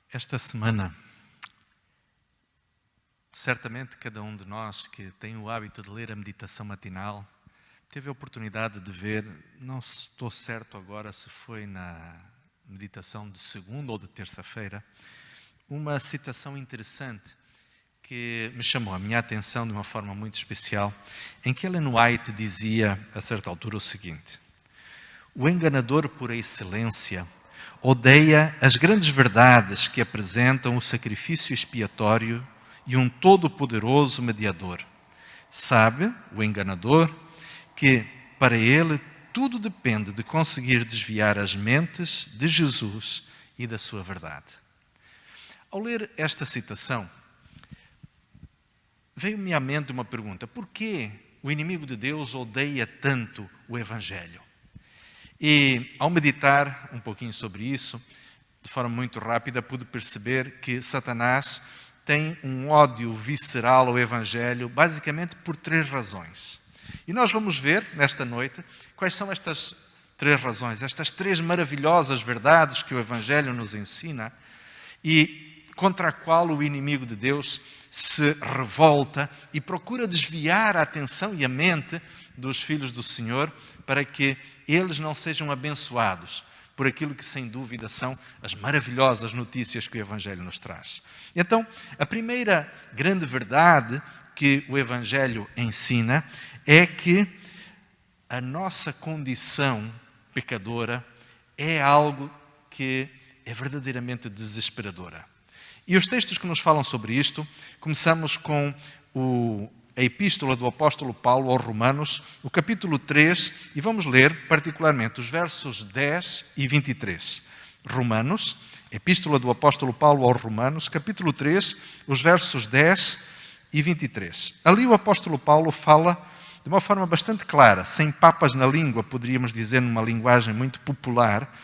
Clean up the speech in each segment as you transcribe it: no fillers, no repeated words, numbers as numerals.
Esta semana, certamente cada um de nós que tem o hábito de ler a meditação matinal, teve a oportunidade de ver, não estou certo agora se foi na meditação de segunda ou de terça-feira, uma citação interessante que me chamou a minha atenção de uma forma muito especial, em que Ellen White dizia, a certa altura, o seguinte: o enganador por excelência odeia as grandes verdades que apresentam o sacrifício expiatório e um todo-poderoso mediador. Sabe, o enganador, que para ele tudo depende de conseguir desviar as mentes de Jesus e da sua verdade. Ao ler esta citação, veio-me à mente uma pergunta: por que o inimigo de Deus odeia tanto o Evangelho? E ao meditar um pouquinho sobre isso, de forma muito rápida, pude perceber que Satanás tem um ódio visceral ao Evangelho, basicamente por três razões. E nós vamos ver, nesta noite, quais são estas três razões, estas três maravilhosas verdades que o Evangelho nos ensina e contra a qual o inimigo de Deus se revolta e procura desviar a atenção e a mente dos filhos do Senhor para que eles não sejam abençoados por aquilo que, sem dúvida, são as maravilhosas notícias que o Evangelho nos traz. Então, a primeira grande verdade que o Evangelho ensina é que a nossa condição pecadora é algo que é verdadeiramente desesperadora. E os textos que nos falam sobre isto, começamos com a epístola do apóstolo Paulo aos Romanos, o capítulo 3, e vamos ler particularmente os versos 10 e 23. Romanos, epístola do apóstolo Paulo aos Romanos, capítulo 3, os versos 10 e 23. Ali o apóstolo Paulo fala de uma forma bastante clara, sem papas na língua, poderíamos dizer numa linguagem muito popular,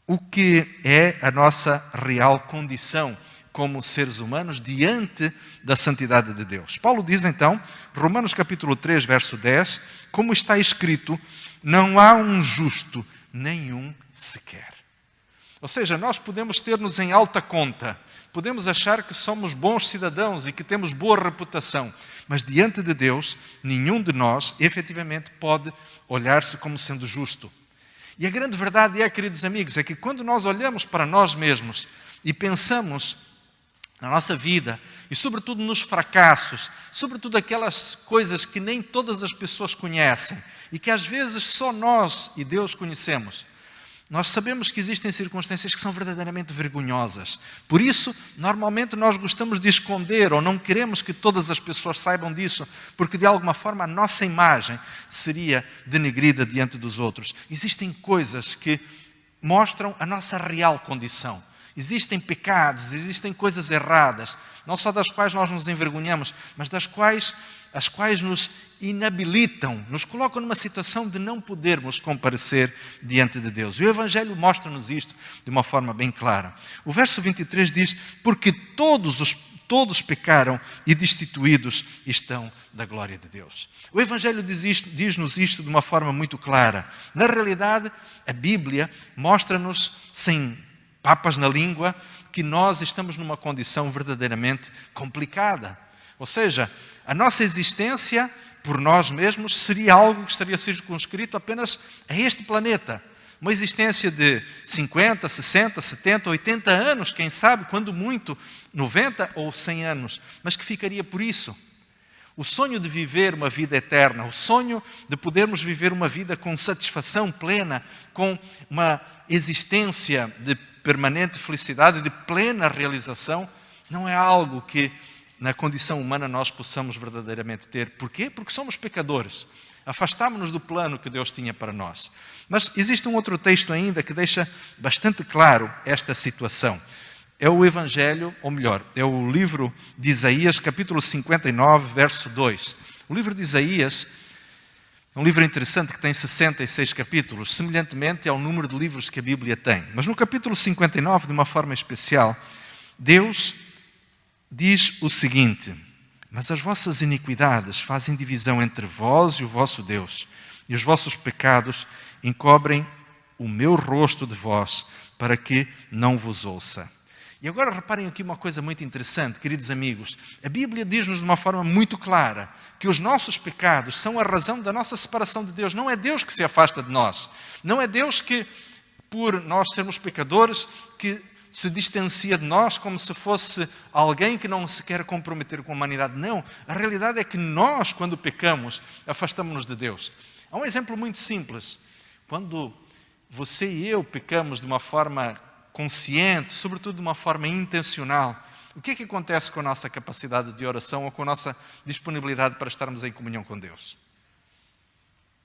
o que é a nossa real condição como seres humanos diante da santidade de Deus. Paulo diz então, Romanos capítulo 3, verso 10, como está escrito, não há um justo, nenhum sequer. Ou seja, nós podemos ter-nos em alta conta, podemos achar que somos bons cidadãos e que temos boa reputação, mas diante de Deus, nenhum de nós efetivamente pode olhar-se como sendo justo. E a grande verdade é, queridos amigos, é que quando nós olhamos para nós mesmos e pensamos na nossa vida e sobretudo nos fracassos, sobretudo aquelas coisas que nem todas as pessoas conhecem e que às vezes só nós e Deus conhecemos, nós sabemos que existem circunstâncias que são verdadeiramente vergonhosas. Por isso, normalmente nós gostamos de esconder ou não queremos que todas as pessoas saibam disso, porque de alguma forma a nossa imagem seria denegrida diante dos outros. Existem coisas que mostram a nossa real condição. Existem pecados, existem coisas erradas, não só das quais nós nos envergonhamos, mas as quais nos inabilitam, nos colocam numa situação de não podermos comparecer diante de Deus. E o Evangelho mostra-nos isto de uma forma bem clara. O verso 23 diz, porque todos pecaram e destituídos estão da glória de Deus. O Evangelho diz-nos isto de uma forma muito clara. Na realidade, a Bíblia mostra-nos, sem papas na língua, que nós estamos numa condição verdadeiramente complicada. Ou seja, a nossa existência por nós mesmos seria algo que estaria circunscrito apenas a este planeta. Uma existência de 50, 60, 70, 80 anos, quem sabe, quando muito, 90 ou 100 anos, mas que ficaria por isso. O sonho de viver uma vida eterna, o sonho de podermos viver uma vida com satisfação plena, com uma existência de permanente felicidade, de plena realização, não é algo que na condição humana nós possamos verdadeiramente ter. Porquê? Porque somos pecadores. Afastámos-nos do plano que Deus tinha para nós. Mas existe um outro texto ainda que deixa bastante claro esta situação. É o Evangelho, ou melhor, é o livro de Isaías, capítulo 59, verso 2. O livro de Isaías é um livro interessante que tem 66 capítulos, semelhantemente ao número de livros que a Bíblia tem. Mas no capítulo 59, de uma forma especial, Deus diz o seguinte: mas as vossas iniquidades fazem divisão entre vós e o vosso Deus, e os vossos pecados encobrem o meu rosto de vós, para que não vos ouça. E agora reparem aqui uma coisa muito interessante, queridos amigos. A Bíblia diz-nos de uma forma muito clara que os nossos pecados são a razão da nossa separação de Deus. Não é Deus que se afasta de nós. Não é Deus que, por nós sermos pecadores, que se distancia de nós como se fosse alguém que não se quer comprometer com a humanidade. Não. A realidade é que nós, quando pecamos, afastamos-nos de Deus. Há um exemplo muito simples. Quando você e eu pecamos de uma forma consciente, sobretudo de uma forma intencional, o que é que acontece com a nossa capacidade de oração ou com a nossa disponibilidade para estarmos em comunhão com Deus?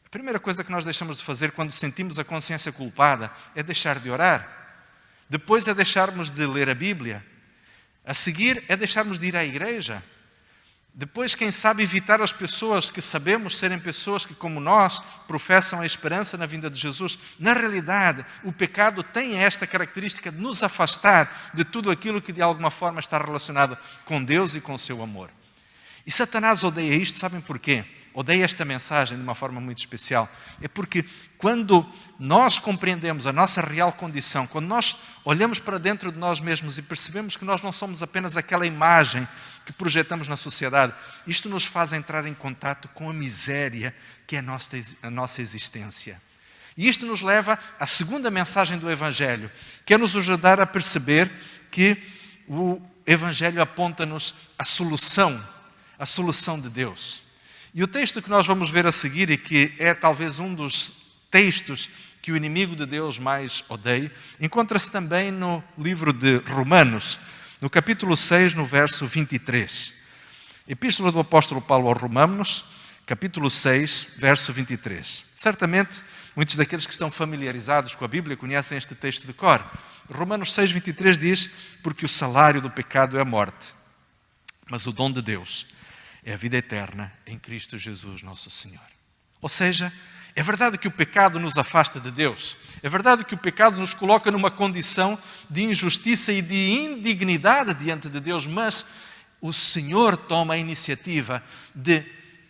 A primeira coisa que nós deixamos de fazer quando sentimos a consciência culpada é deixar de orar. Depois é deixarmos de ler a Bíblia. A seguir é deixarmos de ir à igreja. Depois, quem sabe, evitar as pessoas que sabemos serem pessoas que, como nós, professam a esperança na vinda de Jesus. Na realidade, o pecado tem esta característica de nos afastar de tudo aquilo que de alguma forma está relacionado com Deus e com o seu amor. E Satanás odeia isto, sabem porquê? Odeia esta mensagem de uma forma muito especial. É porque quando nós compreendemos a nossa real condição, quando nós olhamos para dentro de nós mesmos e percebemos que nós não somos apenas aquela imagem que projetamos na sociedade, isto nos faz entrar em contato com a miséria que é a nossa existência. E isto nos leva à segunda mensagem do Evangelho, que é nos ajudar a perceber que o Evangelho aponta-nos a solução de Deus. E o texto que nós vamos ver a seguir, e que é talvez um dos textos que o inimigo de Deus mais odeia, encontra-se também no livro de Romanos, no capítulo 6, no verso 23. Epístola do apóstolo Paulo aos Romanos, capítulo 6, verso 23. Certamente, muitos daqueles que estão familiarizados com a Bíblia conhecem este texto de cor. Romanos 6, 23 diz: porque o salário do pecado é a morte, mas o dom de Deus é a vida eterna em Cristo Jesus, nosso Senhor. Ou seja, é verdade que o pecado nos afasta de Deus. É verdade que o pecado nos coloca numa condição de injustiça e de indignidade diante de Deus, mas o Senhor toma a iniciativa de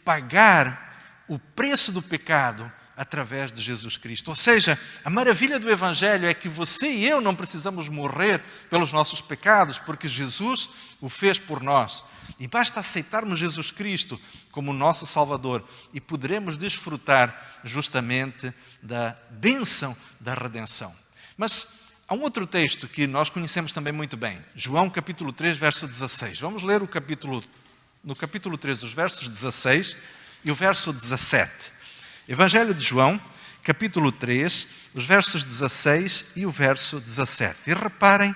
pagar o preço do pecado através de Jesus Cristo. Ou seja, a maravilha do Evangelho é que você e eu não precisamos morrer pelos nossos pecados, porque Jesus o fez por nós. E basta aceitarmos Jesus Cristo como nosso Salvador e poderemos desfrutar justamente da bênção da redenção. Mas há um outro texto que nós conhecemos também muito bem. João capítulo 3, verso 16. Vamos ler no capítulo 3, os versos 16 e o verso 17. Evangelho de João, capítulo 3, os versos 16 e o verso 17. E reparem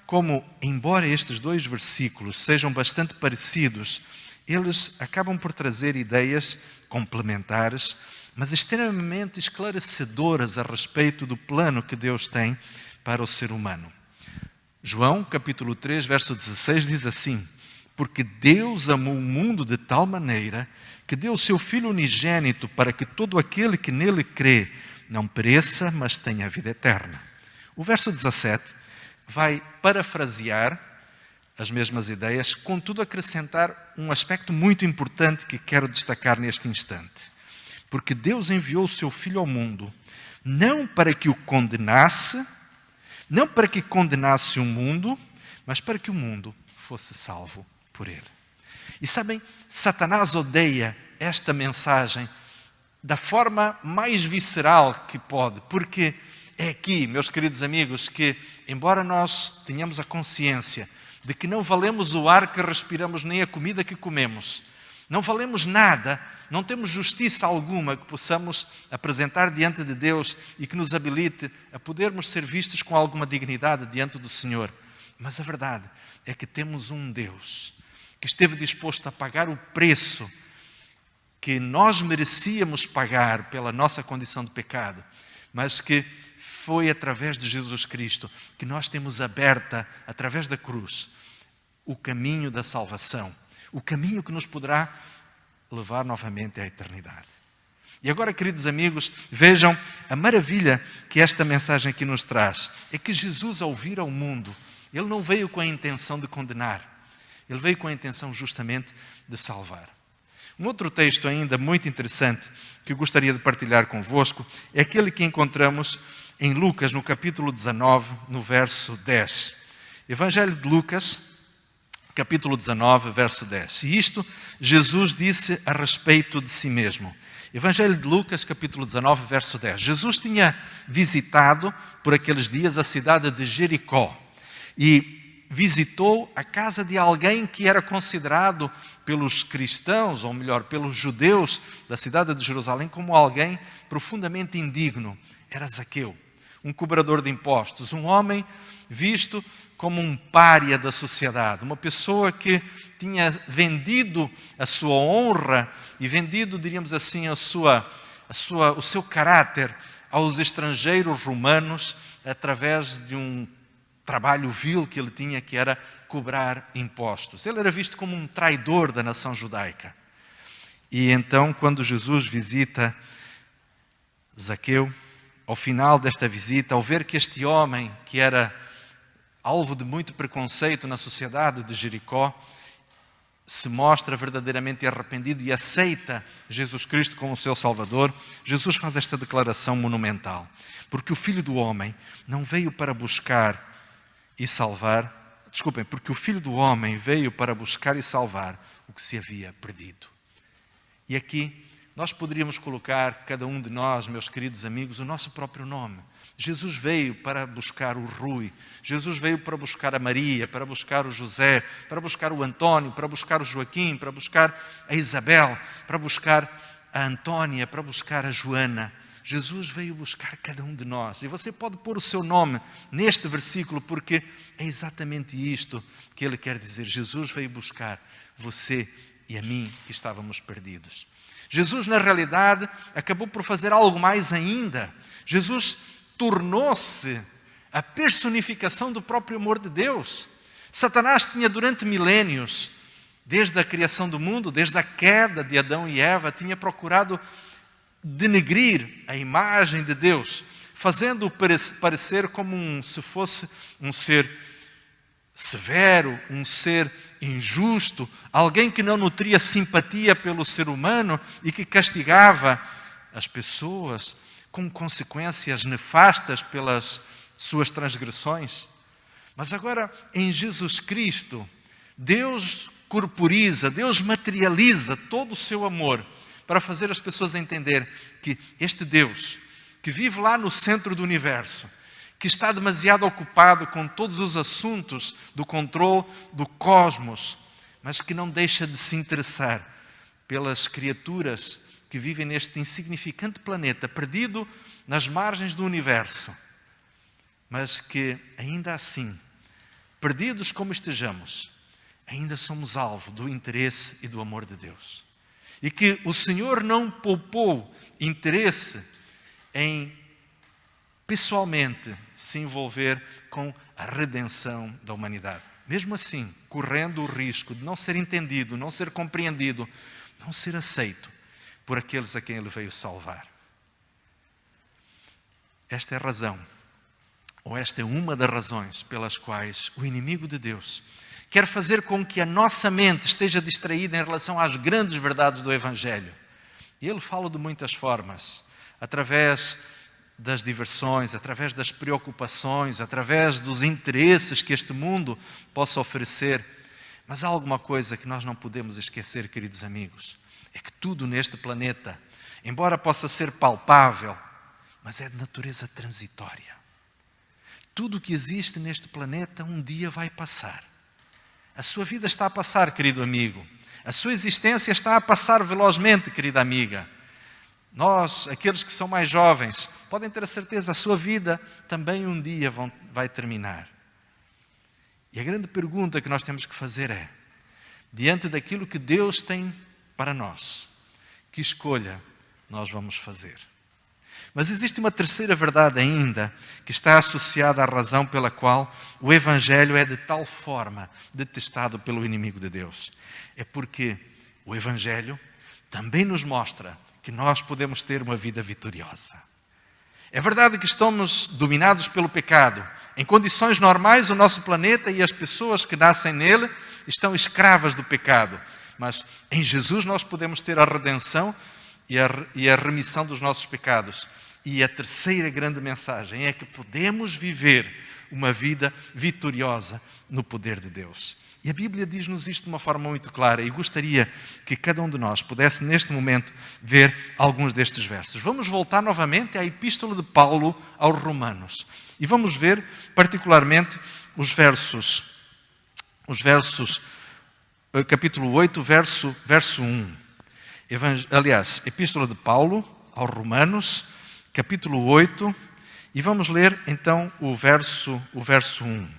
como, embora estes dois versículos sejam bastante parecidos, eles acabam por trazer ideias complementares, mas extremamente esclarecedoras a respeito do plano que Deus tem para o ser humano. João, capítulo 3, verso 16, diz assim: porque Deus amou o mundo de tal maneira que deu o seu Filho unigênito para que todo aquele que nele crê não pereça, mas tenha a vida eterna. O verso 17 vai parafrasear as mesmas ideias, contudo acrescentar um aspecto muito importante que quero destacar neste instante. Porque Deus enviou o seu Filho ao mundo, não para que o condenasse, não para que condenasse o mundo, mas para que o mundo fosse salvo por ele. E sabem, Satanás odeia esta mensagem da forma mais visceral que pode, porque é aqui, meus queridos amigos, que embora nós tenhamos a consciência de que não valemos o ar que respiramos nem a comida que comemos, não valemos nada, não temos justiça alguma que possamos apresentar diante de Deus e que nos habilite a podermos ser vistos com alguma dignidade diante do Senhor. Mas a verdade é que temos um Deus que esteve disposto a pagar o preço que nós merecíamos pagar pela nossa condição de pecado, mas que foi através de Jesus Cristo que nós temos aberta, através da cruz, o caminho da salvação, o caminho que nos poderá levar novamente à eternidade. E agora, queridos amigos, vejam a maravilha que esta mensagem aqui nos traz. É que Jesus, ao vir ao mundo, Ele não veio com a intenção de condenar, Ele veio com a intenção justamente de salvar. Um outro texto ainda muito interessante que eu gostaria de partilhar convosco é aquele que encontramos em Lucas, no capítulo 19, no verso 10. Evangelho de Lucas, capítulo 19, verso 10. E isto Jesus disse a respeito de si mesmo. Evangelho de Lucas, capítulo 19, verso 10. Jesus tinha visitado por aqueles dias a cidade de Jericó e visitou a casa de alguém que era considerado pelos cristãos, ou melhor, pelos judeus da cidade de Jerusalém, como alguém profundamente indigno. Era Zaqueu, um cobrador de impostos, um homem visto como um pária da sociedade, uma pessoa que tinha vendido a sua honra e vendido, diríamos assim, o seu caráter aos estrangeiros romanos através de um trabalho vil que ele tinha, que era cobrar impostos. Ele era visto como um traidor da nação judaica. E então, quando Jesus visita Zaqueu, ao final desta visita, ao ver que este homem, que era alvo de muito preconceito na sociedade de Jericó, se mostra verdadeiramente arrependido e aceita Jesus Cristo como seu Salvador, Jesus faz esta declaração monumental. Porque o Filho do Homem não veio para buscar e salvar, porque o Filho do Homem veio para buscar e salvar o que se havia perdido. E aqui nós poderíamos colocar, cada um de nós, meus queridos amigos, o nosso próprio nome. Jesus veio para buscar o Rui, Jesus veio para buscar a Maria, para buscar o José, para buscar o António, para buscar o Joaquim, para buscar a Isabel, para buscar a Antônia, para buscar a Joana. Jesus veio buscar cada um de nós. E você pode pôr o seu nome neste versículo, porque é exatamente isto que ele quer dizer. Jesus veio buscar você e a mim, que estávamos perdidos. Jesus, na realidade, acabou por fazer algo mais ainda. Jesus tornou-se a personificação do próprio amor de Deus. Satanás tinha durante milénios, desde a criação do mundo, desde a queda de Adão e Eva, tinha procurado denegrir a imagem de Deus, fazendo-o parecer como se fosse um ser severo, um ser injusto, alguém que não nutria simpatia pelo ser humano e que castigava as pessoas com consequências nefastas pelas suas transgressões. Mas agora, em Jesus Cristo, Deus corporiza, Deus materializa todo o seu amor para fazer as pessoas entender que este Deus, que vive lá no centro do universo, que está demasiado ocupado com todos os assuntos do controle do cosmos, mas que não deixa de se interessar pelas criaturas que vivem neste insignificante planeta, perdido nas margens do universo, mas que ainda assim, perdidos como estejamos, ainda somos alvo do interesse e do amor de Deus. E que o Senhor não poupou interesse em pessoalmente se envolver com a redenção da humanidade. Mesmo assim, correndo o risco de não ser entendido, não ser compreendido, não ser aceito por aqueles a quem Ele veio salvar. Esta é a razão, ou esta é uma das razões pelas quais o inimigo de Deus quer fazer com que a nossa mente esteja distraída em relação às grandes verdades do Evangelho. E ele fala de muitas formas, através das diversões, através das preocupações, através dos interesses que este mundo possa oferecer. Mas há alguma coisa que nós não podemos esquecer, queridos amigos, é que tudo neste planeta, embora possa ser palpável, mas é de natureza transitória. Tudo o que existe neste planeta um dia vai passar. A sua vida está a passar, querido amigo. A sua existência está a passar velozmente, querida amiga. Nós, aqueles que são mais jovens, podem ter a certeza, a sua vida também um dia vai terminar. E a grande pergunta que nós temos que fazer é, diante daquilo que Deus tem para nós, que escolha nós vamos fazer? Mas existe uma terceira verdade ainda, que está associada à razão pela qual o Evangelho é de tal forma detestado pelo inimigo de Deus. É porque o Evangelho também nos mostra que nós podemos ter uma vida vitoriosa. É verdade que estamos dominados pelo pecado. Em condições normais, o nosso planeta e as pessoas que nascem nele estão escravas do pecado. Mas em Jesus nós podemos ter a redenção e a remissão dos nossos pecados. E a terceira grande mensagem é que podemos viver uma vida vitoriosa no poder de Deus. E a Bíblia diz-nos isto de uma forma muito clara e gostaria que cada um de nós pudesse neste momento ver alguns destes versos. Vamos voltar novamente à Epístola de Paulo aos Romanos e vamos ver particularmente os versos capítulo 8, verso 1. Aliás, Epístola de Paulo aos Romanos, capítulo 8, e vamos ler então o verso 1.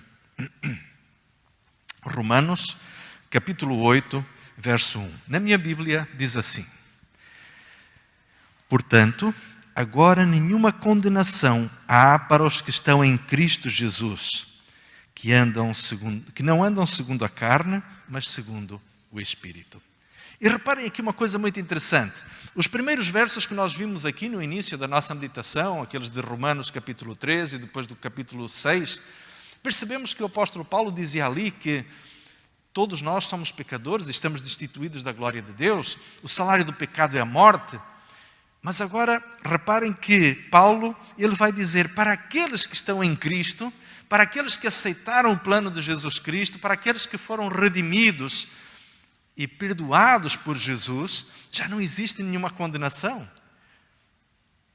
Romanos, capítulo 8, verso 1. Na minha Bíblia diz assim: Portanto, agora nenhuma condenação há para os que estão em Cristo Jesus, que não andam segundo a carne, mas segundo o Espírito. E reparem aqui uma coisa muito interessante. Os primeiros versos que nós vimos aqui no início da nossa meditação, aqueles de Romanos capítulo 13 e depois do capítulo 6, percebemos que o apóstolo Paulo dizia ali que todos nós somos pecadores e estamos destituídos da glória de Deus, o salário do pecado é a morte. Mas agora reparem que Paulo, ele vai dizer para aqueles que estão em Cristo, para aqueles que aceitaram o plano de Jesus Cristo, para aqueles que foram redimidos e perdoados por Jesus, já não existe nenhuma condenação.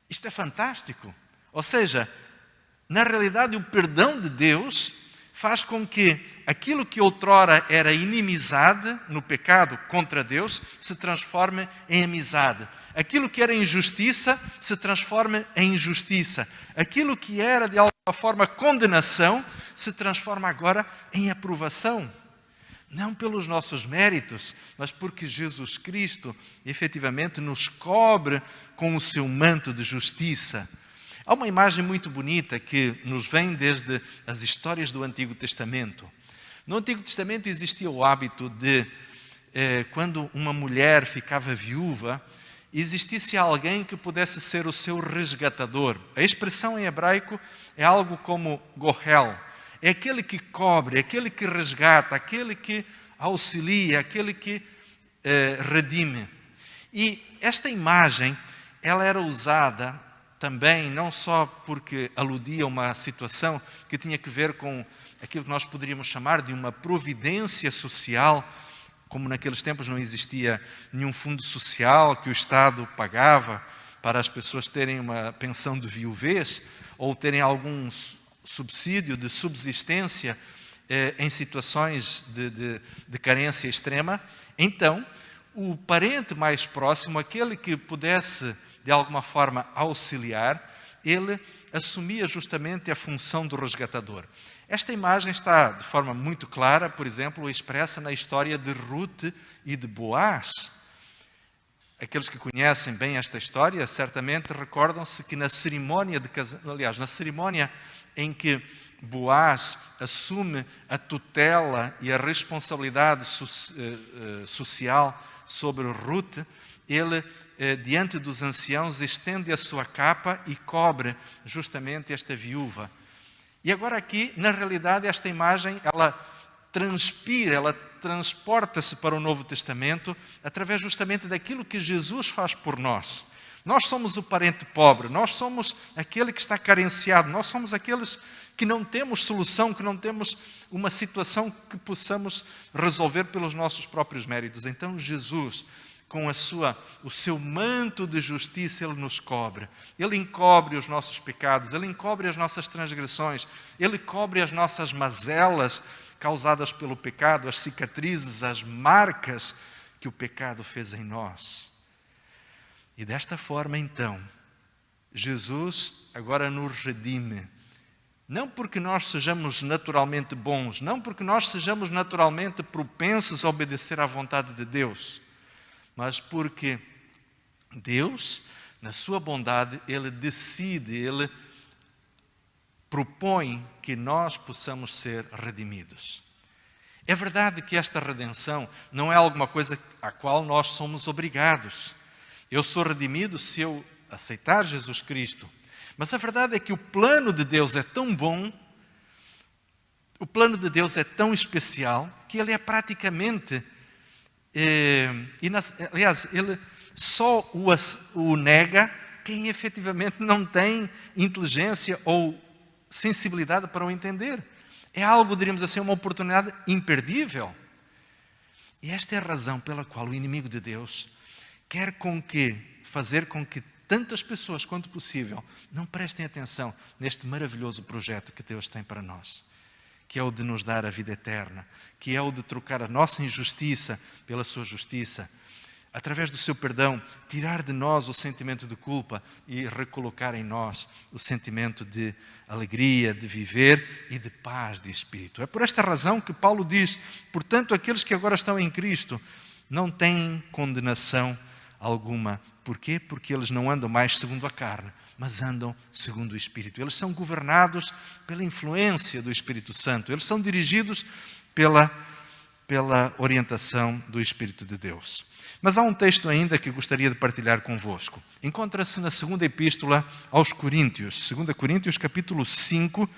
Isto é fantástico. Ou seja, na realidade o perdão de Deus faz com que aquilo que outrora era inimizade no pecado contra Deus se transforme em amizade. Aquilo que era injustiça se transforme em justiça. Aquilo que era de alguma forma condenação se transforma agora em aprovação. Não pelos nossos méritos, mas porque Jesus Cristo efetivamente nos cobre com o seu manto de justiça. Há uma imagem muito bonita que nos vem desde as histórias do Antigo Testamento. No Antigo Testamento existia o hábito de, quando uma mulher ficava viúva, existisse alguém que pudesse ser o seu resgatador. A expressão em hebraico é algo como gohel. É aquele que cobre, aquele que resgata, aquele que auxilia, aquele que redime. E esta imagem, ela era usada também, não só porque aludia a uma situação que tinha que ver com aquilo que nós poderíamos chamar de uma providência social, como naqueles tempos não existia nenhum fundo social que o Estado pagava para as pessoas terem uma pensão de viuvez ou terem algum subsídio de subsistência em situações de carência extrema. Então, o parente mais próximo, aquele que pudesse de alguma forma auxiliar, ele assumia justamente a função do resgatador. Esta imagem está de forma muito clara, por exemplo, expressa na história de Ruth e de Boaz. Aqueles que conhecem bem esta história certamente recordam-se que na cerimônia na cerimônia em que Boaz assume a tutela e a responsabilidade social sobre Ruth, ele, diante dos anciãos, estende a sua capa e cobre justamente esta viúva. E agora aqui, na realidade, esta imagem, ela transpira, ela transporta-se para o Novo Testamento através justamente daquilo que Jesus faz por nós. Nós somos o parente pobre, nós somos aquele que está carenciado, nós somos aqueles que não temos solução, que não temos uma situação que possamos resolver pelos nossos próprios méritos. Então Jesus, com o seu manto de justiça, Ele nos cobre. Ele encobre os nossos pecados, Ele encobre as nossas transgressões, Ele cobre as nossas mazelas causadas pelo pecado, as cicatrizes, as marcas que o pecado fez em nós. E desta forma, então, Jesus agora nos redime. Não porque nós sejamos naturalmente bons, não porque nós sejamos naturalmente propensos a obedecer à vontade de Deus, mas porque Deus, na sua bondade, Ele decide, Ele propõe que nós possamos ser redimidos. É verdade que esta redenção não é alguma coisa à qual nós somos obrigados. Eu sou redimido se eu aceitar Jesus Cristo. Mas a verdade é que o plano de Deus é tão bom, o plano de Deus é tão especial, que Ele é praticamente... aliás, Ele só o nega quem efetivamente não tem inteligência ou sensibilidade para o entender. É algo, diríamos assim, uma oportunidade imperdível. E esta é a razão pela qual o inimigo de Deus quer fazer com que tantas pessoas quanto possível não prestem atenção neste maravilhoso projeto que Deus tem para nós, que é o de nos dar a vida eterna, que é o de trocar a nossa injustiça pela sua justiça, através do seu perdão, tirar de nós o sentimento de culpa e recolocar em nós o sentimento de alegria, de viver e de paz de espírito. É por esta razão que Paulo diz: portanto, aqueles que agora estão em Cristo não têm condenação alguma. Porquê? Porque eles não andam mais segundo a carne, mas andam segundo o Espírito. Eles são governados pela influência do Espírito Santo. Eles são dirigidos pela orientação do Espírito de Deus. Mas há um texto ainda que gostaria de partilhar convosco. Encontra-se na segunda epístola aos Coríntios, 2 Coríntios capítulo 5,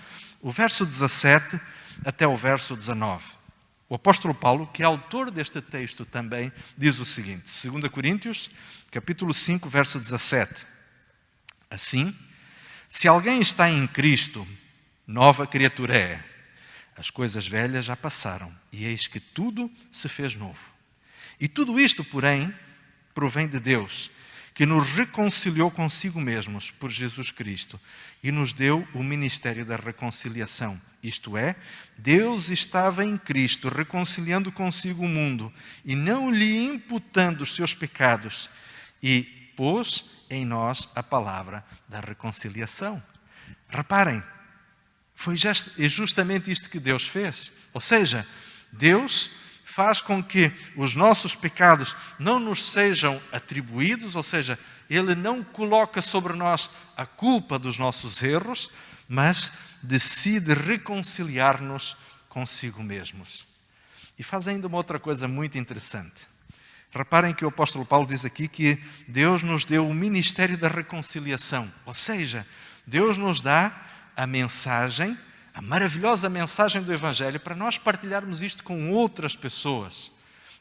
o verso 17 até o verso 19. O apóstolo Paulo, que é autor deste texto também, diz o seguinte, 2 Coríntios capítulo 5, verso 17. Assim, se alguém está em Cristo, nova criatura é. As coisas velhas já passaram, e eis que tudo se fez novo. E tudo isto, porém, provém de Deus, que nos reconciliou consigo mesmos por Jesus Cristo e nos deu o ministério da reconciliação. Isto é, Deus estava em Cristo reconciliando consigo o mundo e não lhe imputando os seus pecados, e pôs em nós a palavra da reconciliação. Reparem, foi justamente isto que Deus fez. Ou seja, Deus faz com que os nossos pecados não nos sejam atribuídos, ou seja, Ele não coloca sobre nós a culpa dos nossos erros, mas decide reconciliar-nos consigo mesmos. E faz ainda uma outra coisa muito interessante. Reparem que o apóstolo Paulo diz aqui que Deus nos deu o ministério da reconciliação, ou seja, Deus nos dá a mensagem, a maravilhosa mensagem do Evangelho, para nós partilharmos isto com outras pessoas.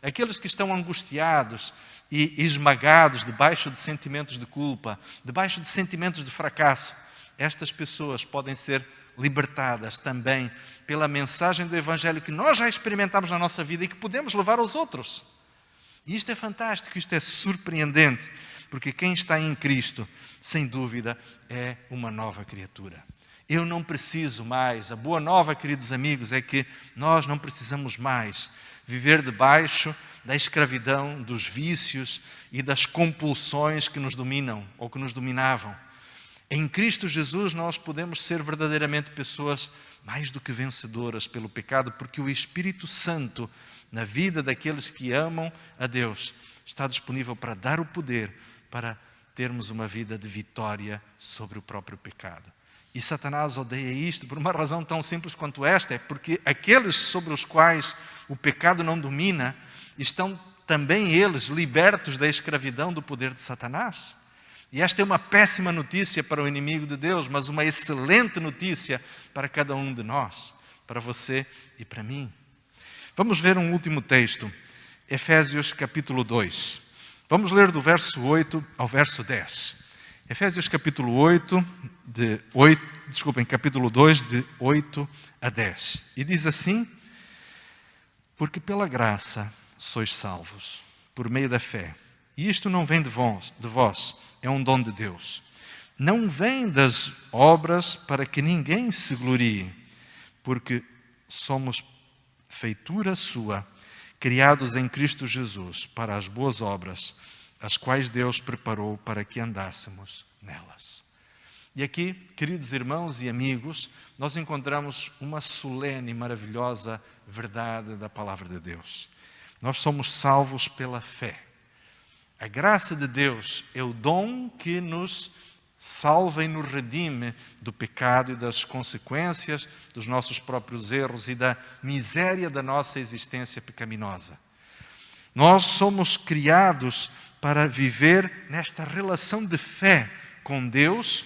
Aqueles que estão angustiados e esmagados debaixo de sentimentos de culpa, debaixo de sentimentos de fracasso, estas pessoas podem ser libertadas também pela mensagem do Evangelho que nós já experimentamos na nossa vida e que podemos levar aos outros. E isto é fantástico, isto é surpreendente, porque quem está em Cristo, sem dúvida, é uma nova criatura. Eu não preciso mais. A boa nova, queridos amigos, é que nós não precisamos mais viver debaixo da escravidão, dos vícios e das compulsões que nos dominam ou que nos dominavam. Em Cristo Jesus nós podemos ser verdadeiramente pessoas mais do que vencedoras pelo pecado, porque o Espírito Santo, na vida daqueles que amam a Deus, está disponível para dar o poder para termos uma vida de vitória sobre o próprio pecado. E Satanás odeia isto por uma razão tão simples quanto esta, é porque aqueles sobre os quais o pecado não domina, estão também eles libertos da escravidão do poder de Satanás. E esta é uma péssima notícia para o inimigo de Deus, mas uma excelente notícia para cada um de nós, para você e para mim. Vamos ver um último texto, Efésios capítulo 2. Vamos ler do verso 8 ao verso 10. Efésios capítulo 2, de 8 a 10. E diz assim: porque pela graça sois salvos, por meio da fé. E isto não vem de vós, é um dom de Deus. Não vem das obras para que ninguém se glorie, porque somos feitura sua, criados em Cristo Jesus para as boas obras, as quais Deus preparou para que andássemos nelas. E aqui, queridos irmãos e amigos, nós encontramos uma solene e maravilhosa verdade da palavra de Deus. Nós somos salvos pela fé. A graça de Deus é o dom que nos salva e nos redime do pecado e das consequências dos nossos próprios erros e da miséria da nossa existência pecaminosa. Nós somos criados para viver nesta relação de fé com Deus,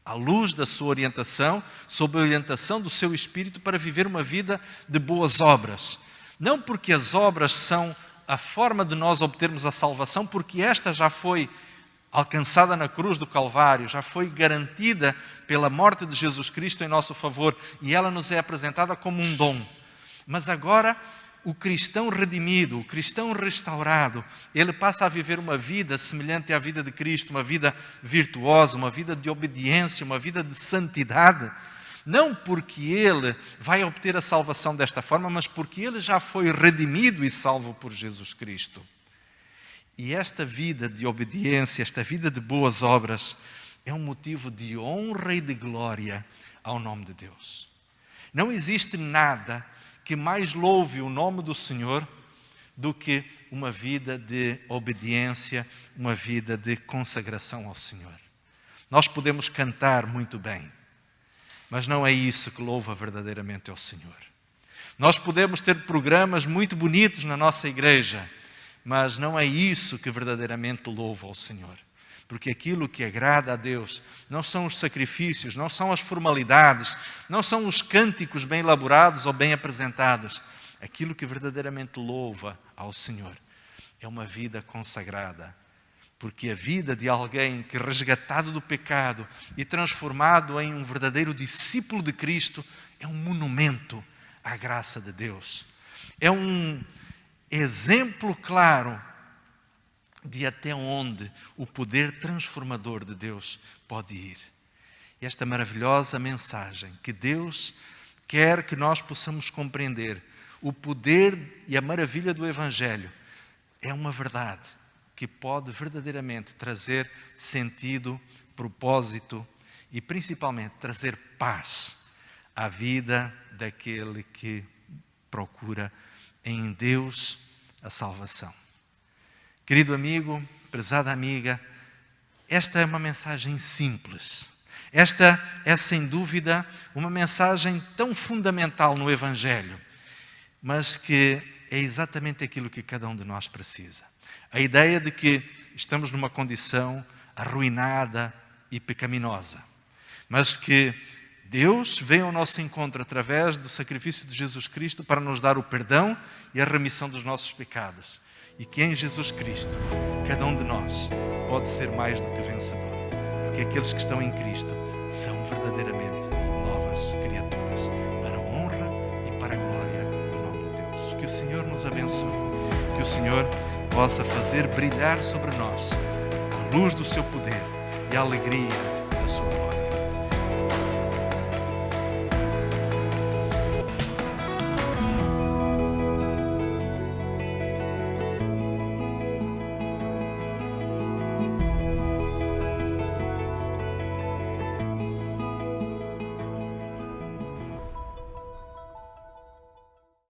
à luz da sua orientação, sob a orientação do seu Espírito, para viver uma vida de boas obras. Não porque as obras são a forma de nós obtermos a salvação, porque esta já foi alcançada na cruz do Calvário, já foi garantida pela morte de Jesus Cristo em nosso favor, e ela nos é apresentada como um dom. Mas agora, o cristão redimido, o cristão restaurado, ele passa a viver uma vida semelhante à vida de Cristo, uma vida virtuosa, uma vida de obediência, uma vida de santidade. Não porque ele vai obter a salvação desta forma, mas porque ele já foi redimido e salvo por Jesus Cristo. E esta vida de obediência, esta vida de boas obras, é um motivo de honra e de glória ao nome de Deus. Não existe nada que mais louve o nome do Senhor do que uma vida de obediência, uma vida de consagração ao Senhor. Nós podemos cantar muito bem, mas não é isso que louva verdadeiramente ao Senhor. Nós podemos ter programas muito bonitos na nossa igreja, mas não é isso que verdadeiramente louva ao Senhor. Porque aquilo que agrada a Deus não são os sacrifícios, não são as formalidades, não são os cânticos bem elaborados ou bem apresentados. Aquilo que verdadeiramente louva ao Senhor é uma vida consagrada. Porque a vida de alguém que, resgatado do pecado e transformado em um verdadeiro discípulo de Cristo, é um monumento à graça de Deus. É um exemplo claro de até onde o poder transformador de Deus pode ir. E esta maravilhosa mensagem que Deus quer que nós possamos compreender, o poder e a maravilha do Evangelho, é uma verdade que pode verdadeiramente trazer sentido, propósito e principalmente trazer paz à vida daquele que procura em Deus a salvação. Querido amigo, prezada amiga, esta é uma mensagem simples. Esta é, sem dúvida, uma mensagem tão fundamental no Evangelho, mas que é exatamente aquilo que cada um de nós precisa. A ideia de que estamos numa condição arruinada e pecaminosa, mas que Deus vem ao nosso encontro através do sacrifício de Jesus Cristo para nos dar o perdão e a remissão dos nossos pecados. E que em Jesus Cristo, cada um de nós pode ser mais do que vencedor. Porque aqueles que estão em Cristo são verdadeiramente novas criaturas, para a honra e para a glória do nome de Deus. Que o Senhor nos abençoe. Que o Senhor possa fazer brilhar sobre nós a luz do seu poder e a alegria da sua glória.